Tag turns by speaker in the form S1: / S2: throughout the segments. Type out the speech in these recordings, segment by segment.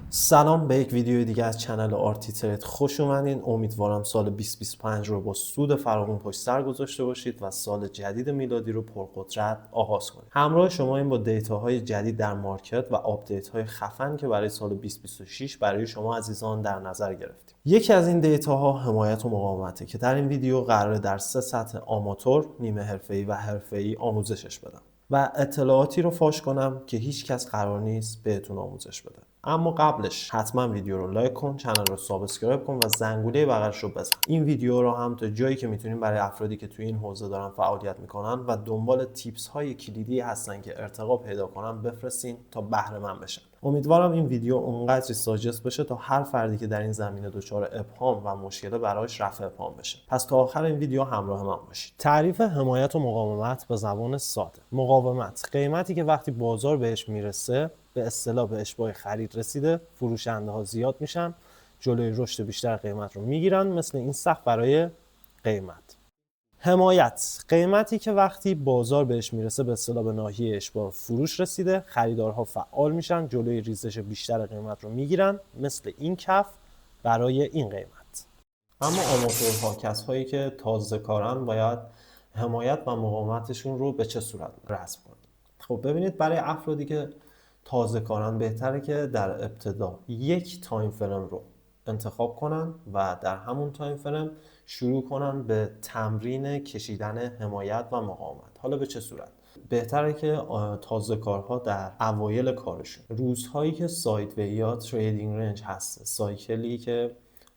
S1: سلام، به یک ویدیو دیگه از چنل آرتی ترید خوش اومدین. امیدوارم سال 2025 رو با سود فراوون پشت سر گذاشته باشید و سال جدید میلادی رو پرقدرت آغاز کنید. همراه شما این با دیتاهای جدید در مارکت و آپدیت های خفن که برای سال 2026 برای شما عزیزان در نظر گرفتیم. یکی از این دیتاها حمایت و مقاومته که در این ویدیو قراره در سه سطح آماتور، نیمه حرفه‌ای و حرفه‌ای آموزشش بدم و اطلاعاتی رو فاش کنم که هیچ کس قرار نیست بهتون آموزش بده. اما قبلش حتما ویدیو رو لایک کن، چنل رو سابسکرایب کن و زنگوله بغلش رو بزن. این ویدیو رو هم تا جایی که میتونیم برای افرادی که توی این حوزه دارن فعالیت میکنن و دنبال تیپس های کلیدی هستن که ارتقا پیدا کنن بفرستین تا بهره مند بشن. امیدوارم این ویدیو اونقدری ساجست بشه تا هر فردی که در این زمینه دچار ابهام و مشکل براش رفع ابهام بشه. پس تا آخر این ویدیو همراه من باشید. تعریف حمایت و مقاومت به زبان ساده. مقاومت قیمتی که وقتی بازار بهش میرسه به اصطلاح به اشباع خرید رسیده، فروشنده ها زیاد میشن، جلوی رشد بیشتر قیمت رو میگیرن، مثل این سقف برای قیمت. حمایت قیمتی که وقتی بازار بهش میرسه به اصطلاح به ناحیه اشباع فروش رسیده، خریدارها فعال میشن، جلوی ریزش بیشتر قیمت رو میگیرن، مثل این کف برای این قیمت. اما آماتورها، کسایی که تازه کارن، باید حمایت و مقاومتشون رو به چه صورت رسم کنن؟ خب ببینید، برای افرادی که تازه کارن بهتره که در ابتدا یک تایم فریم رو انتخاب کنن و در همون تایم فریم شروع کنن به تمرین کشیدن حمایت و مقاومت. حالا به چه صورت؟ بهتره که تازه کارها در اوایل کارشون، روزهایی که سایدوی یا تریدینگ رنج هست، سایکلی که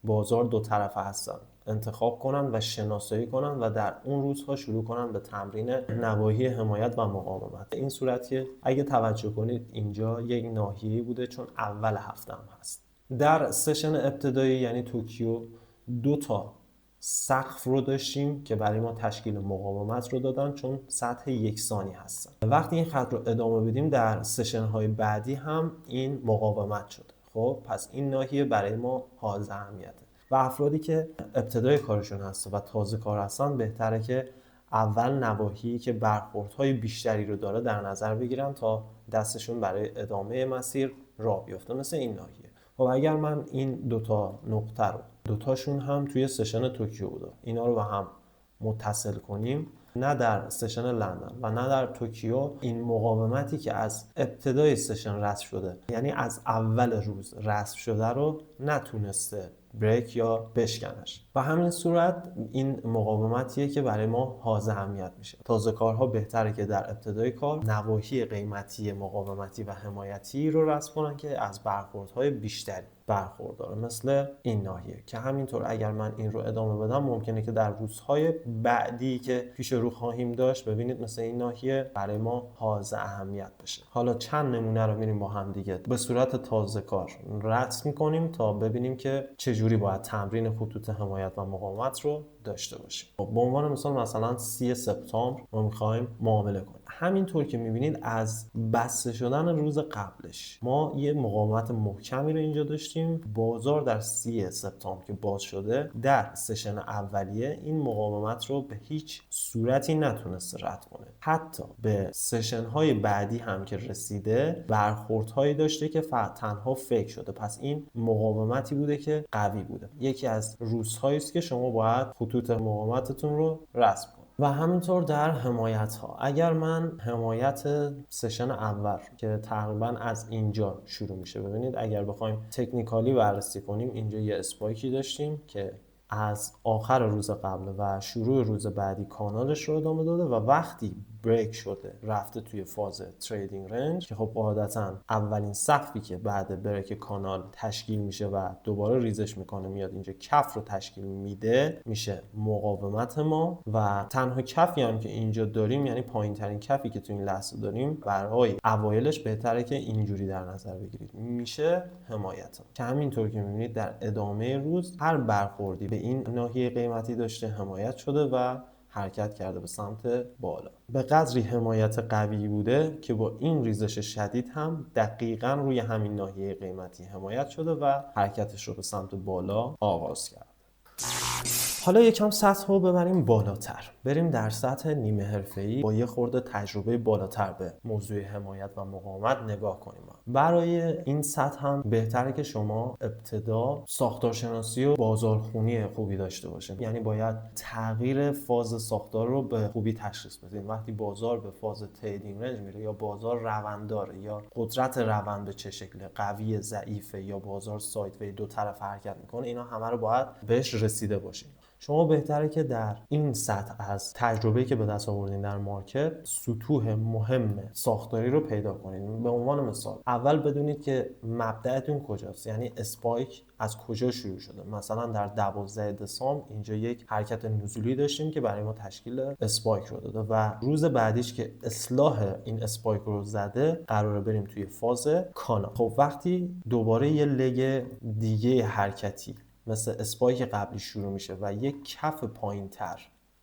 S1: بازار دو طرفه هستن، انتخاب کنن و شناسایی کنن و در اون روزها شروع کنن به تمرین نواحی حمایت و مقاومت. این صورتیه اگه توجه کنید اینجا یک ناحیه‌ای بوده چون اول هفته هم هست. در سشن ابتدایی یعنی توکیو دو تا سقف رو داشتیم که برای ما تشکیل مقاومت رو دادن چون سطح یکسانی هستن. وقتی این خط رو ادامه بدیم در سشن های بعدی هم این مقاومت شده. خب پس این ناحیه برای ما حائز اهمیته و افرادی که ابتدای کارشون هست و تازه کار هستن بهتره که اول نواحی که برخوردهای بیشتری رو داره در نظر بگیرن تا دستشون برای ادامه مسیر راه بیفته، مثل این ناحیه. خب اگر من این دوتا نقطه رو دوتاشون هم توی سشن توکیو بوده، اینا رو با هم متصل کنیم، نه در سشن لندن و نه در توکیو این مقاومتی که از ابتدای سشن رسم شده، یعنی از اول روز رسم شده، رو نتونسته بریک یا بشکنش. و همین صورت این مقاومتیه که برای ما حائز اهمیت میشه. تازه کارها بهتره که در ابتدای کار نواحی قیمتی مقاومتی و حمایتی رو رسم کنن که از برخوردهای بیشتری برخورداره، مثل این ناحیه که همینطور اگر من این رو ادامه بدم ممکنه که در روزهای بعدی که پیش رو خواهیم داشت ببینید مثل این ناحیه برای ما حائز اهمیت بشه. حالا چند نمونه رو میریم با هم دیگه به صورت تازه کار رسم میکنیم تا ببینیم که چجوری باید تمرین خطوط حمایت و مقاومت رو داشته باشیم. به عنوان مثلا 30 سپتامبر ما میخوایم معامله کنیم. همینطور که میبینید از بسته شدن روز قبلش ما یه مقاومت محکمی رو اینجا داشتیم. بازار در 30 سپتامبر که باز شده در سشن اولیه این مقاومت رو به هیچ صورتی نتونسته رد کنه. حتی به سشن های بعدی هم که رسیده برخوردهایی داشته که تنها فیک شده. پس این مقاومتی بوده که قوی بوده. یکی از روزهایی است که شما باید خطوط مقاومتتون رو رسم کنید. و همینطور در حمایت ها، اگر من حمایت سشن اول که تقریبا از اینجا شروع میشه، ببینید اگر بخوایم تکنیکالی بررسی کنیم اینجا یه اسپایکی داشتیم که از آخر روز قبل و شروع روز بعدی کانالش رو ادامه داده و وقتی بریک شده رفته توی فاز تریدینگ رنج که خب قاعدتا اولین سقفی که بعد بریک کانال تشکیل میشه و دوباره ریزش میکنه میاد اینجا کف رو تشکیل میده، میشه مقاومت ما. و تنها کفی هم که اینجا داریم، یعنی پایین ترین کفی که تو این لحظه داریم، برای اوایلش بهتره که اینجوری در نظر بگیرید، میشه حمایت که همینطور که میبینید در ادامه روز هر برخوردی به این ناحیه قیمتی داشته حمایت شده و حرکت کرده به سمت بالا. به قدری حمایت قوی بوده که با این ریزش شدید هم دقیقاً روی همین ناحیه قیمتی حمایت شده و حرکتش رو به سمت بالا آغاز کرد. حالا یکم سطح رو ببریم بالاتر، بریم در سطح نیمه حرفه‌ای با یه خورده تجربه بالاتر به موضوع حمایت و مقاومت نگاه کنیم. برای این سطح هم بهتره که شما ابتدا ساختارشناسی و بازارخوانی خوبی داشته باشید. یعنی باید تغییر فاز ساختار رو به خوبی تشخیص بدید. وقتی بازار به فاز تریدینگ رنج میره یا بازار رونداره یا قدرت روند به چه شکل، قوی، ضعیفه، یا بازار سایدوی دو طرف حرکت میکنه، اینا همه رو باید بهش رسیده باشید. شما بهتره که در این سطح از تجربه‌ای که به دست آوردین در مارکت سطوح مهم ساختاری رو پیدا کنید. به عنوان مثال اول بدونید که مبدأتون کجاست، یعنی اسپایک از کجا شروع شده. مثلا در 12 دسامبر اینجا یک حرکت نزولی داشتیم که برای ما تشکیل اسپایک رو داده و روز بعدیش که اصلاح این اسپایک رو زده قراره بریم توی فاز کانال. خب وقتی دوباره یه لگ دیگه حرکتی مثل اسپایک قبلی شروع میشه و یک کف پایین تر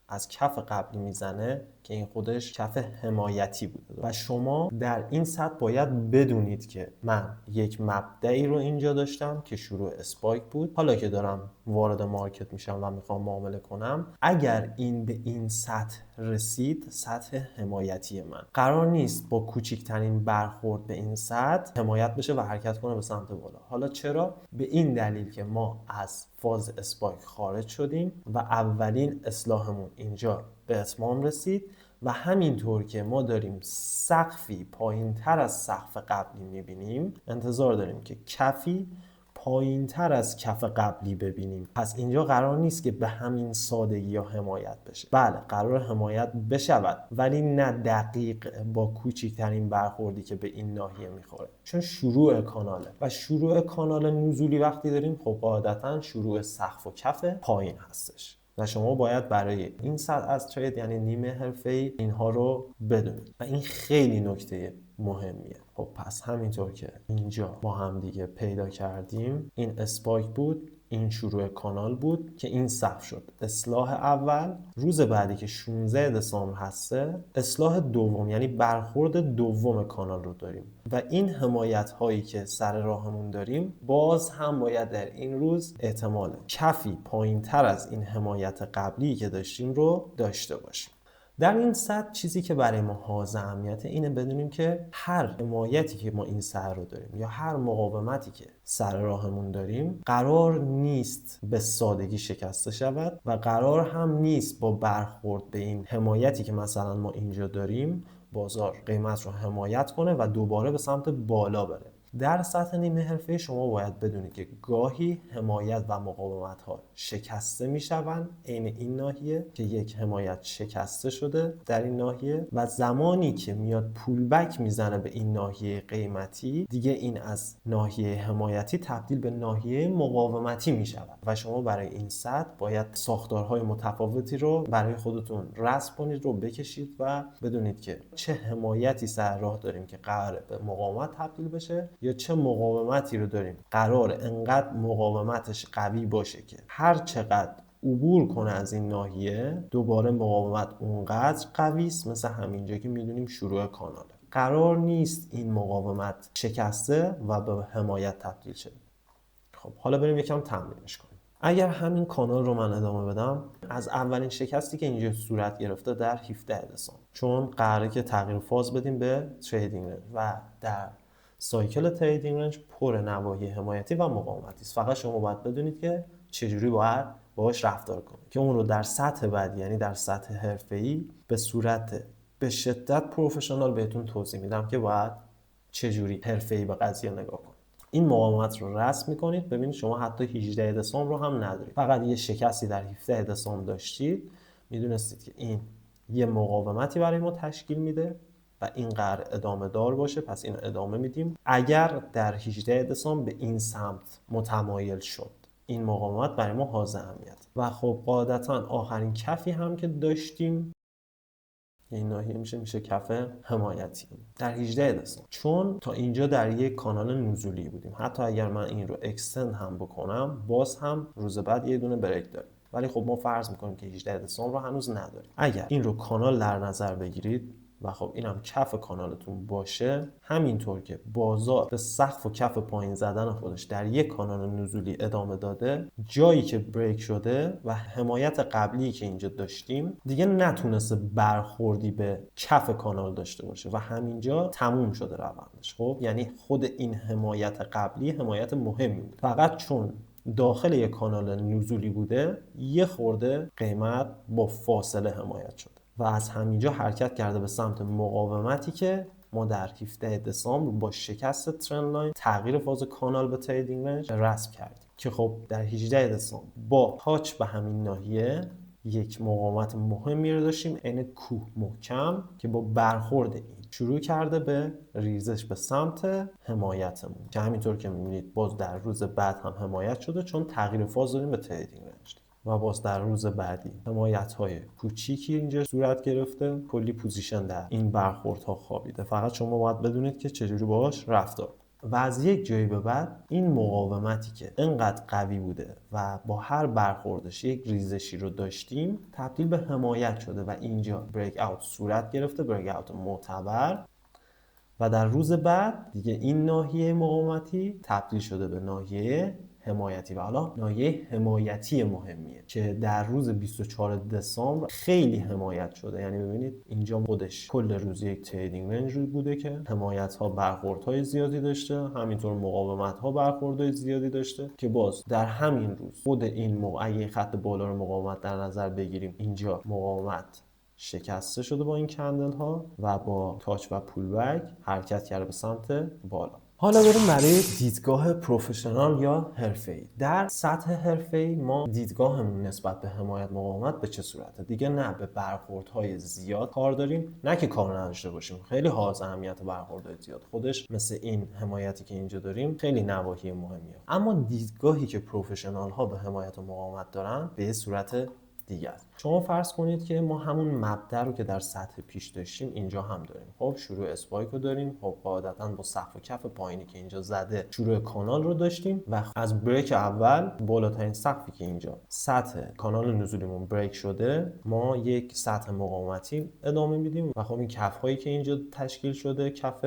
S1: از کف قبلی میزنه که این خودش کف حمایتی بوده و شما در این سطح باید بدونید که من یک مبدئی رو اینجا داشتم که شروع اسپایک بود. حالا که دارم وارد مارکت میشم و میخوام معامله کنم، اگر این به این سطح رسید، سطح حمایتی من قرار نیست با کوچکترین برخورد به این سطح حمایت بشه و حرکت کنه به سمت بالا. حالا چرا؟ به این دلیل که ما از فاز اسپایک خارج شدیم و اولین اصلاحمون اینجا به اتمام رسید و همینطور که ما داریم سقفی پایین تر از سقف قبلی میبینیم، انتظار داریم که کفی پایین تر از کف قبلی ببینیم. پس اینجا قرار نیست که به همین سادگی یا حمایت بشه. بله قرار حمایت بشود، ولی نه دقیق با کوچکترین برخوردی که به این ناحیه میخوره، چون شروع کاناله و شروع کانال نزولی وقتی داریم خب قاعدتا شروع سقف و کف پایین هستش و شما باید برای این سطح از ترید یعنی نیمه حرفه‌ای اینها رو بدونید و این خیلی نکته مهمیه. خب پس همینطور که اینجا با هم دیگه پیدا کردیم، این اسپایک بود، این شروع کانال بود که این صف شد. اصلاح اول. روز بعدی که 16 دسامبر هسته، اصلاح دوم یعنی برخورد دوم کانال رو داریم و این حمایت هایی که سر راهمون داریم باز هم باید در این روز احتمال کفی پایین تر از این حمایت قبلی که داشتیم رو داشته باشیم. در این سطح چیزی که برای ما حائز اهمیته اینه بدونیم که هر حمایتی که ما این سر رو داریم یا هر مقاومتی که سر راهمون داریم قرار نیست به سادگی شکسته شود و قرار هم نیست با برخورد به این حمایتی که مثلا ما اینجا داریم بازار قیمت رو حمایت کنه و دوباره به سمت بالا بره. در سطح نیمه حرفه شما باید بدونید که گاهی حمایت و مقاومت ها شکسته می شوند عین این ناحیه که یک حمایت شکسته شده در این ناحیه و زمانی که میاد پول بک میزنه به این ناحیه قیمتی دیگه این از ناحیه حمایتی تبدیل به ناحیه مقاومتی می شود و شما برای این سطح باید ساختارهای متفاوتی رو برای خودتون رسم کنید رو بکشید و بدونید که چه حمایتی سر راه داریم که قراره به مقاومت تبدیل بشه یا چه مقاومتی رو داریم قرار انقدر مقاومتش قوی باشه که هر چقدر عبور کنه از این ناحیه دوباره مقاومت اونقدر قوی است مثل همینجا که میدونیم شروع کاناله. قرار نیست این مقاومت شکسته و به حمایت تبدیل شه. خب حالا بریم یکم تمرینش کنیم. اگر همین کانال رو من ادامه بدم از اولین شکستی که اینجا صورت گرفته در 17 دسامبر، چون قراره که تغییر فاز بدیم به تریدینگ رنج و در سایکل تریدینگ رنج پر نواحی حمایتی و مقاومتی است. فقط شما باید بدونید که چجوری باید باهاش رفتار کنید که اون رو در سطح بعدی یعنی در سطح حرفه‌ای به صورت به شدت پروفشنال بهتون توضیح میدم که باید چجوری حرفه‌ای به قضیه نگاه کنید. این مقاومت رو رسم میکنید. ببینید شما حتی 18 دسامبر رو هم ندارید، فقط یه شکستی در 17 دسامبر داشتید، میدونستید که این یه مقاومتی برای ما تشکیل میده و این قرار ادامه دار باشه، پس این ادامه میدیم. اگر در 18 دسامبر به این سمت متمایل شد این مقاومت برای ما حائز اهمیت و خب قاعدتا آخرین کفی هم که داشتیم این ناحیه میشه کف حمایتی در 18 دسامبر، چون تا اینجا در یک کانال نزولی بودیم. حتی اگر من این رو اکستند هم بکنم باز هم روز بعد یه دونه بریک داریم، ولی خب ما فرض میکنیم که 18 دسامبر رو هنوز نداریم. اگر این رو کانال در نظر بگیرید و خب اینم کف کانالتون باشه، همینطور که بازار به سقف و کف پایین زدن خودش در یک کانال نزولی ادامه داده، جایی که بریک شده و حمایت قبلی که اینجا داشتیم دیگه نتونسته برخوردی به کف کانال داشته باشه و همینجا تموم شده روندش. خب یعنی خود این حمایت قبلی حمایت مهمی بود، فقط چون داخل یک کانال نزولی بوده یه خورده قیمت با فاصله حمایت شده و از همینجا حرکت کرده به سمت مقاومتی که ما در 17 دسامبر با شکست ترند لاین تغییر فاز کانال به تریدینگ رنج رسم کردیم که خب در 18 دسامبر با تاچ به همین ناحیه یک مقاومت مهمی رو داشتیم، عین کوه محکم که با برخورد این شروع کرده به ریزش به سمت حمایتمون که همینطور که می‌بینید باز در روز بعد هم حمایت شده چون تغییر فاز داریم به تریدینگ رنج و باز در روز بعدی حمایت‌های کوچیکی اینجا صورت گرفته، کلی پوزیشن در این برخوردها خوابیده. فقط شما باید بدونید که چجوری باهاش رفتار. و از یک جایی به بعد این مقاومتی که انقدر قوی بوده و با هر برخوردش یک ریزشی رو داشتیم تبدیل به حمایت شده و اینجا بریک اوت صورت گرفته، بریک اوت معتبر، و در روز بعد دیگه این ناحیه مقاومتی تبدیل شده به ناحیه حمایتی و حالا ناحیه حمایتی مهمیه که در روز 24 دسامبر خیلی حمایت شده. یعنی ببینید اینجا خودش کل روز یک تریدینگ رنج بوده که حمایت ها برخوردهای زیادی داشته، همینطور مقاومت ها برخوردهای زیادی داشته که باز در همین روز خود این اگه خط بالا رو مقاومت در نظر بگیریم اینجا مقاومت شکسته شده با این کندل ها و با تاچ و پول بک حرکت کرده به سمت بالا. حالا بریم برای دیدگاه پروفشنال یا حرفه‌ای. در سطح حرفه‌ای ما دیدگاهمون نسبت به حمایت مقاومت به چه صورته؟ دیگه نه به برخوردهای زیاد کار داریم، نه که کار نداشته باشیم. خیلی حائز اهمیت برخوردهای زیاد، خودش مثل این حمایتی که اینجا داریم خیلی نواحی مهمیه. اما دیدگاهی که پروفشنال ها به حمایت و مقاومت دارن به صورت دیگه است. شما فرض کنید که ما همون مبدا رو که در سطح پیش داشتیم اینجا هم داریم. خب شروع اسپایک رو داریم، خب قاعدتاً با سقف و کف پایینی که اینجا زده شروع کانال رو داشتیم و از بریک اول بالاترین سقفی که اینجا سطح کانال نزولیمون بریک شده، ما یک سطح مقاومتی ادامه میدیم و خب این کف هایی که اینجا تشکیل شده کف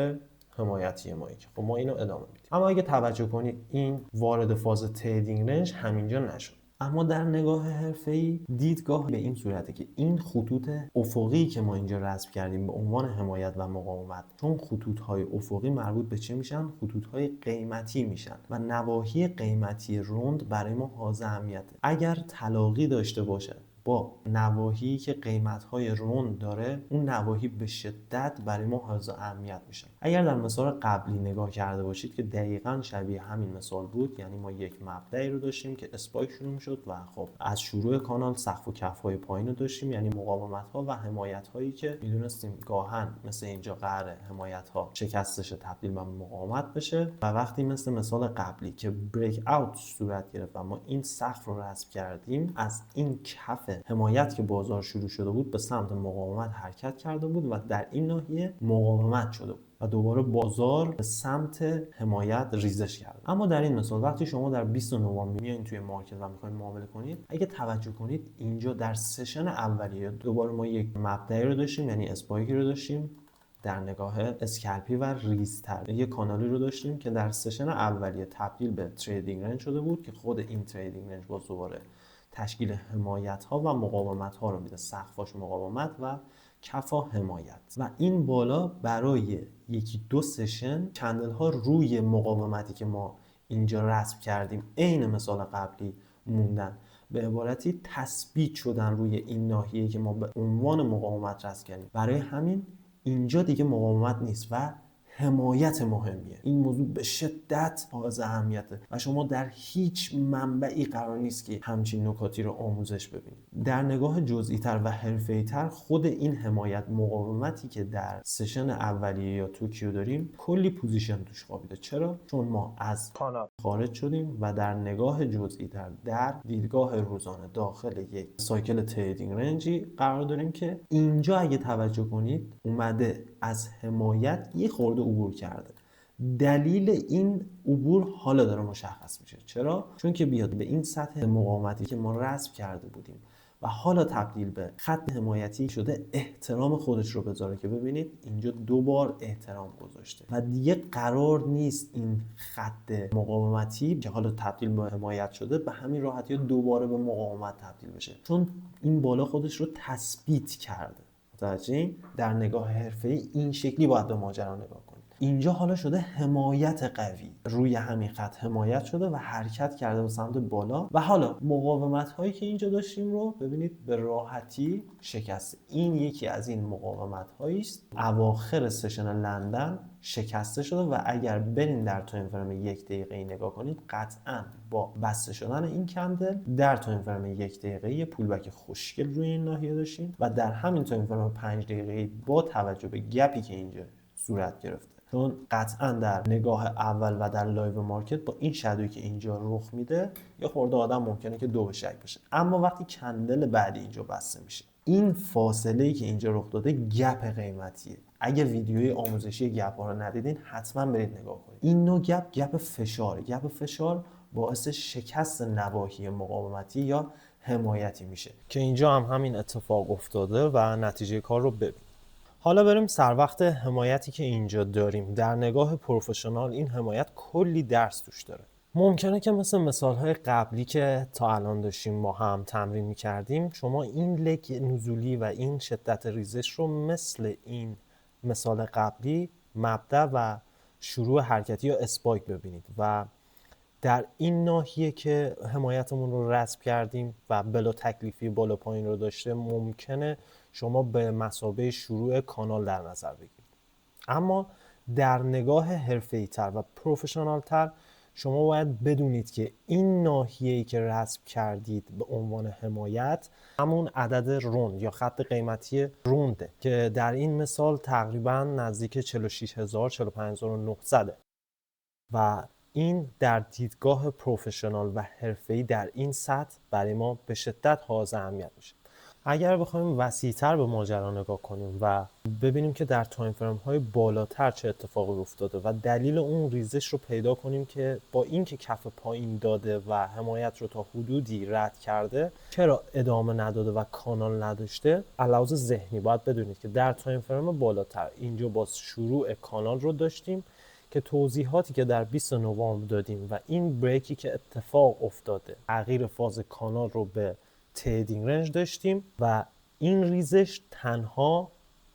S1: حمایتی ما که خب ما اینو ادامه میدیم. اما اگه توجه کنید این وارد فاز تریدینگ رنج همینجا نشد. اما در نگاه حرفه‌ای دیدگاه به این صورته که این خطوط افقی که ما اینجا رسم کردیم به عنوان حمایت و مقاومت، چون خطوط‌های افقی مربوط به چه میشن؟ خطوط‌های قیمتی میشن و نواحی قیمتی روند برای ما حائز اهمیته. اگر تلاقی داشته باشه با نواحی که قیمت‌های روند داره، اون نواحی به شدت برای ما حائز اهمیت میشن. اگر در مثال قبلی نگاه کرده باشید که دقیقاً شبیه همین مثال بود، یعنی ما یک مبدأی رو داشتیم که اسپایک شروع می‌شد و خب از شروع کانال سقف و کف‌های پایین رو داشتیم، یعنی مقاومت‌ها و حمایت‌هایی که می‌دونستیم گاهن مثل اینجا قراره حمایت‌ها شکستش تبدیل به مقاومت بشه و وقتی مثل مثال قبلی که بریک اوت صورت گرفت و ما این سقف رو رسم کردیم، از این کف حمایت که بازار شروع شده بود به سمت مقاومت حرکت کرده بود و در این ناحیه مقاومت شده بود و دوباره بازار به سمت حمایت ریزش کرده. اما در این مثال وقتی شما در 20 نوامبر میایین توی مارکت و میخواین معامله کنید، اگه توجه کنید اینجا در سشن اولیه دوباره ما یک مبدأی رو داشتیم، یعنی اسپایکی رو داشتیم در نگاه اسکلپی و ریزتر، یک کانالی رو داشتیم که در سشن اولیه تبدیل به تریدینگ رنج شده بود که خود این تریدینگ رنج باز دوباره تشکیل حمایت ها و مقاومت ها رو میده، سقفاش مقاومت و کفا حمایت و این بالا برای یکی دو سشن کندل ها روی مقاومتی که ما اینجا رسم کردیم عین مثال قبلی موندن، به عبارتی تثبیت شدن روی این ناحیه که ما به عنوان مقاومت رسم کردیم. برای همین اینجا دیگه مقاومت نیست و حمایت مهمیه. این موضوع به شدت حائز اهمیته و شما در هیچ منبعی قرار نیست که همچین نکاتی رو آموزش ببینید. در نگاه جزئی تر و حرفه‌ای تر خود این حمایت مقاومتی که در سشن اولیه یا توکیو داریم کلی پوزیشن توش خوابیده. چرا؟ چون ما از کانال خارج شدیم و در نگاه جزئی تر در دیدگاه روزانه داخل یک سایکل تریدینگ رنجی قرار داریم که اینجا اگه توجه کنید اومده از حمایت یه خورده عبور کرده. دلیل این عبور حالا داره مشخص میشه. چرا؟ چون که بیاد به این سطح مقاومتی که ما رسم کرده بودیم و حالا تبدیل به خط حمایتی شده احترام خودش رو بذاره که ببینید اینجا 2 بار احترام گذاشته و دیگه قرار نیست این خط مقاومتی که حالا تبدیل به حمایت شده به همین راحتی دوباره به مقاومت تبدیل بشه، چون این بالا خودش رو تثبیت کرده. متوجهین؟ در نگاه حرفه‌ای این شکلی باید به ماجرا نگاه کنید. اینجا حالا شده حمایت قوی، روی همین خط حمایت شده و حرکت کرده به سمت بالا و حالا مقاومت هایی که اینجا داشتیم رو ببینید به راحتی شکسته. این یکی از این مقاومت هایی است اواخر سشن لندن شکسته شده و اگر برین در تایم فریم 1 دقیقه نگاه کنید قطعا با بسته شدن این کندل در تایم فریم 1 دقیقه یه پولبک خوشگل روی این ناحیه داشتیم و در همین تایم فریم 5 دقیقه با توجه به گپی که اینجا صورت گرفته، چون قطعا در نگاه اول و در لایو مارکت با این شادویی که اینجا رخ میده یه خورده آدم ممکنه که دو به شک بشه، اما وقتی کندل بعدی اینجا بسته میشه این فاصله‌ای که اینجا رخ داده گپ قیمتیه. اگه ویدیوی آموزشی گپ ها رو ندیدین حتما برید نگاه کنید. این نوع گپ فشار، گپ فشار باعث شکست نواحی مقاومتی یا حمایتی میشه که اینجا هم همین اتفاق افتاده و نتیجه کار رو ببین. حالا بریم سر وقت حمایتی که اینجا داریم. در نگاه پروفشنال این حمایت کلی درس توش داره. ممکنه که مثل مثالهای قبلی که تا الان داشتیم ما هم تمرین میکردیم شما این لگ نزولی و این شدت ریزش رو مثل این مثال قبلی مبدأ و شروع حرکتی یا اسپایک ببینید و در این ناحیه که حمایتمون رو رسم کردیم و بلا تکلیفی بالا پایین رو داشته ممکنه شما به مثابه شروع کانال در نظر بگیرید، اما در نگاه حرفه‌ای تر و پروفشنال تر شما باید بدونید که این ناحیه‌ای که رسم کردید به عنوان حمایت همون عدد روند یا خط قیمتی رونده که در این مثال تقریبا نزدیک 46000 45900 و این در دیدگاه پروفشنال و حرفه‌ای در این سطح برای ما به شدت حائز اهمیت میشه. اگر بخوایم وسیع‌تر به ماجرا نگاه کنیم و ببینیم که در تایم فریم های بالاتر چه اتفاقی افتاده و دلیل اون ریزش رو پیدا کنیم که با اینکه کف پایین داده و حمایت رو تا حدودی رد کرده چرا ادامه نداده و کانال نداشته، علاوه ذهنی باید بدونید که در تایم فریم بالاتر اینجا باز شروع کانال رو داشتیم که توضیحاتی که در 20 نوامبر دادیم و این بریکی که اتفاق افتاده تغییر فاز کانال رو به تریدینگ رنج داشتیم و این ریزش تنها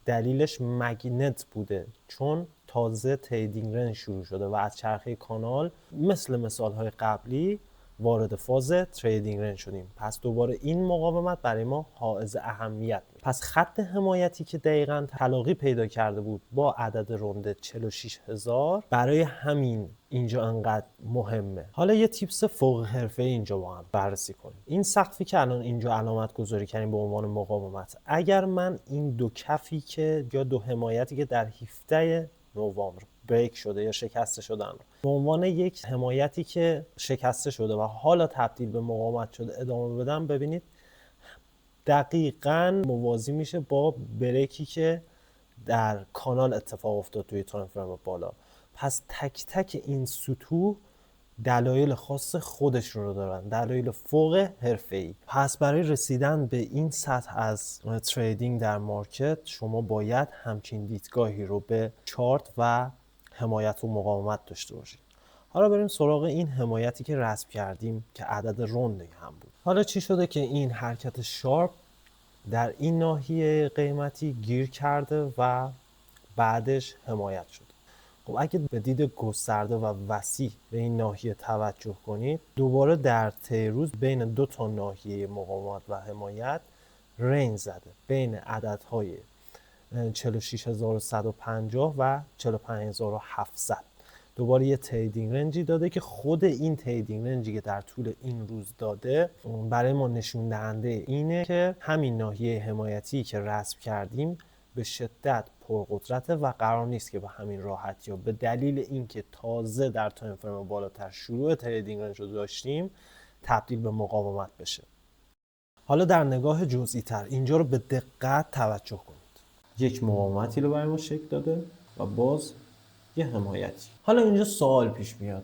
S1: دلیلش مگنت بوده چون تازه تریدینگ رنج شروع شده و از چرخه کانال مثل مثالهای قبلی وارد فاز تریدینگ رنج شدیم. پس دوباره این مقاومت برای ما حائز اهمیت بود. پس خط حمایتی که دقیقاً تلاقی پیدا کرده بود با عدد رونده 46000 برای همین اینجا انقدر مهمه. حالا یه تیپس فوق حرفه‌ای اینجا با هم بررسی کنیم. این سقفی که الان اینجا علامت گذاری کردیم به عنوان مقاومت، اگر من این دو کفی که یا دو حمایتی که در 17 نوامبر بریک شده یا شکسته شدن به عنوان یک حمایتی که شکسته شده و حالا تبدیل به مقاومت شده ادامه بدم، ببینید دقیقاً موازی میشه با بریکی که در کانال اتفاق افتاد توی تایم فریم بالا. پس تک تک این سطوح دلایل خاص خودشون رو دارن، دلایل فوق حرفه‌ای. پس برای رسیدن به این سطح از تریدینگ در مارکت شما باید همچین دیدگاهی رو به چارت و حمایت و مقاومت داشته باشید. حالا بریم سراغ این حمایتی که رسم کردیم که عدد روند هم بود. حالا چی شده که این حرکت شارپ در این ناحیه قیمتی گیر کرده و بعدش حمایت شد؟ خب اگه به دید گسترده و وسیع به این ناحیه توجه کنید، دوباره در طی روز بین دو تا ناحیه مقاومت و حمایت رنج زده بین عددهای 46150 و 45700. دوباره یه تریدینگ رنجی داده که خود این تریدینگ رنجی که در طول این روز داده برای ما نشون دهنده اینه که همین ناحیه حمایتی که رسم کردیم به شدت پرقدرته و قرار نیست که به همین راحتی یا به دلیل اینکه تازه در تایم فریم بالاتر شروع تریدینگ رنج رو داشتیم تبدیل به مقاومت بشه. حالا در نگاه جزئی تر اینجا رو به دقت توجه کنید. یک مقاومتی رو برای ما شکل داده و باز یه حمایتی. حالا اینجا سوال پیش میاد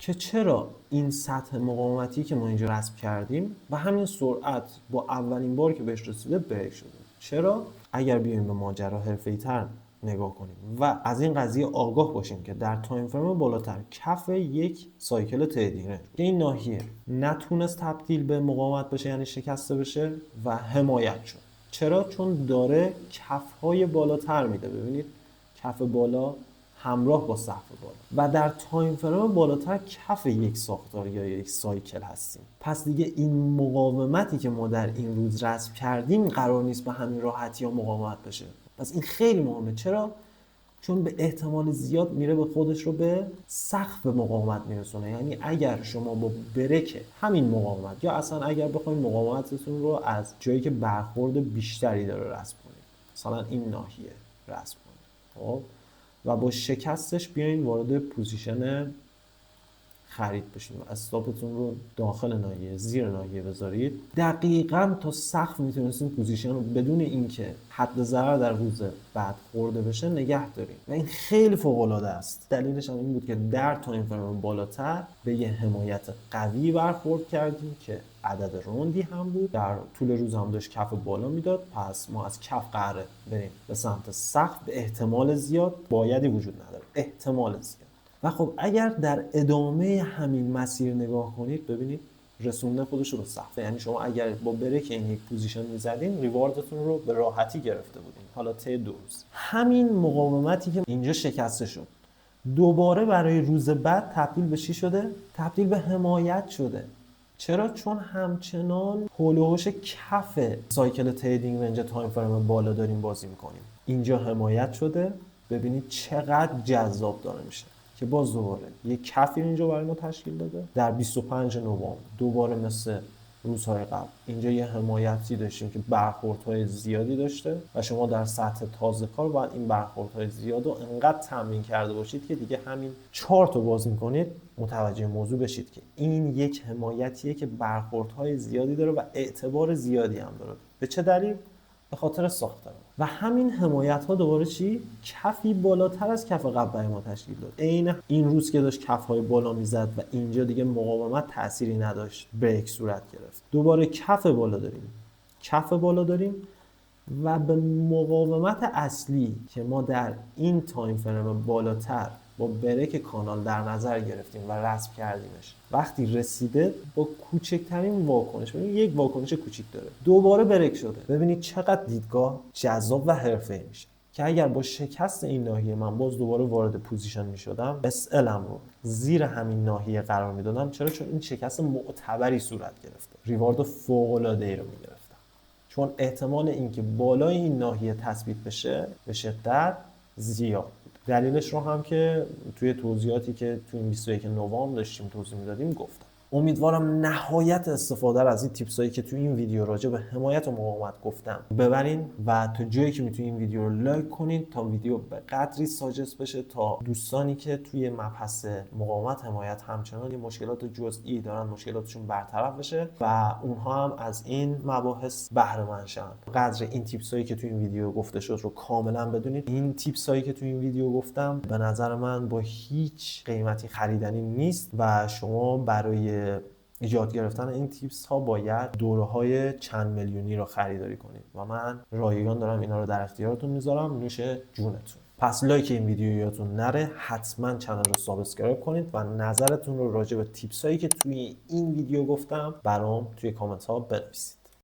S1: که چرا این سطح مقاومتی که ما اینجا رسم کردیم و همین سرعت با اولین بار که بهش رسیده بریک شده. چرا؟ اگر بیایم به ماجرا حرفه‌ای‌تر نگاه کنیم و از این قضیه آگاه باشیم که در تایم فریم بالاتر کف یک سایکل تریدینگ رنج که این ناحیه نتونست تبدیل به مقاومت بشه، یعنی شکسته بشه و حمایت شد. چرا؟ چون داره کف‌های بالاتر میده. ببینید کف بالا همراه با سقف بالا و در تایم فریم بالاتر کف یک ساختار یا یک سایکل هستیم. پس دیگه این مقاومتی که ما در این روز رسم کردیم قرار نیست به همین راحتی ها مقاومت بشه. پس این خیلی مهمه. چرا؟ چون به احتمال زیاد میره به خودش رو به سقف مقاومت میرسونه. یعنی اگر شما با بریک همین مقاومت یا اصلا اگر بخواید مقاومتتون رو از جایی که برخورد بیشتری داره رسم کنید، مثلا این ناحیه رسم کنید، خب و با شکستش بیاین وارد پوزیشن خرید بشین و استاپتون رو داخل ناحیه زیر ناحیه بذارید، دقیقاً تا سقف میتونستین پوزیشن رو بدون اینکه حد ضرر در روز بعد خورده بشه نگه داریم و این خیلی فوق العاده است. دلیلش هم این بود که در تایم فریم بالاتر به یه حمایت قوی برخورد کردیم که عدد روندی هم بود، در طول روز هم داشت کف بالا میداد. پس ما از کف قراره بریم به سمت سقف به احتمال زیاد، بایدی وجود نداره، احتمال زیاد. و خب اگر در ادامه همین مسیر نگاه کنید ببینید رسونده خودش رو به سقف. یعنی شما اگر با بریک این یک پوزیشن میزدین ریواردتون رو به راحتی گرفته بودین. حالا طی 2 روز همین مقاومتی که اینجا شکسته شد دوباره برای روز بعد تبدیل به چی شده؟ تبدیل به حمایت شده. چرا؟ چون همچنان هول و هوش کف سایکل تریدینگ رنج تایم فریم بالا داریم بازی میکنیم. اینجا حمایت شده. ببینید چقدر جذاب داره میشه که باز دوباره یک کفی اینجا برای ما تشکیل داده. در 25 نوامبر دوباره مثل روزهای قبل اینجا یه حمایتی داشتیم که برخوردهای زیادی داشته و شما در سطح تازه کار باید این برخوردهای زیاد رو انقدر تمرین کرده باشید که دیگه همین چارت رو باز میکنید متوجه موضوع بشید که این یک حمایتیه که برخوردهای زیادی داره و اعتبار زیادی هم داره. به چه دلیل؟ به خاطر ساختار. و همین حمایت ها دوباره چی؟ کفی بالاتر از کف قبل برای ما تشکیل داد. عین این روز که داشت کف های بالا میزد و اینجا دیگه مقاومت تأثیری نداشت، بریک صورت گرفت. دوباره کف بالا داریم و به مقاومت اصلی که ما در این تایم فریم بالاتر با بریک کانال در نظر گرفتیم و رسم کردیمش، وقتی رسیده با کوچکترین واکنش، ببینید یک واکنش کوچیک داره، دوباره بریک شده. ببینید چقدر دیدگاه جذاب و حرفه‌ای میشه که اگر با شکست این ناحیه من باز دوباره وارد پوزیشن میشدم، SLم رو زیر همین ناحیه قرار میدادم. چرا؟ چون این شکست معتبری صورت گرفته، ریوارد فوق‌العاده‌ای رو میگرفتم. چون احتمال اینکه بالای این ناحیه تثبیت بشه به شدت زیاد بود. دلیلش رو هم که توی توضیحاتی که توی این 21 نوامبر داشتیم توضیح میدادیم گفتم. امیدوارم نهایت استفاده از این تیپسایی که توی این ویدیو راجع به حمایت و مقاومت گفتم ببرین و تا جایی که میتونین این ویدیو رو لایک کنین تا ویدیو به قدری ساجست بشه تا دوستانی که توی مبحث مقاومت حمایت همچنان مشکلات جزئی دارن مشکلاتشون برطرف بشه و اونها هم از این مباحث بهره مند شن. قدر این تیپسایی که توی این ویدیو گفته شد رو کاملا بدونید. این تیپسایی که توی این ویدیو گفتم به نظر من با هیچ قیمتی خریدنی نیست و شما برای ایجاد گرفتن این تیپس ها باید دوره‌های چند میلیونی رو خریداری کنید و من رایگان دارم اینا رو در اختیارتون میذارم. نوش جونتون. پس لایک این ویدیو یادتون نره، حتما کانال رو سابسکرایب کنید و نظرتون رو راجع به تیپس هایی که توی این ویدیو گفتم برام توی کامنت ها بنویسید.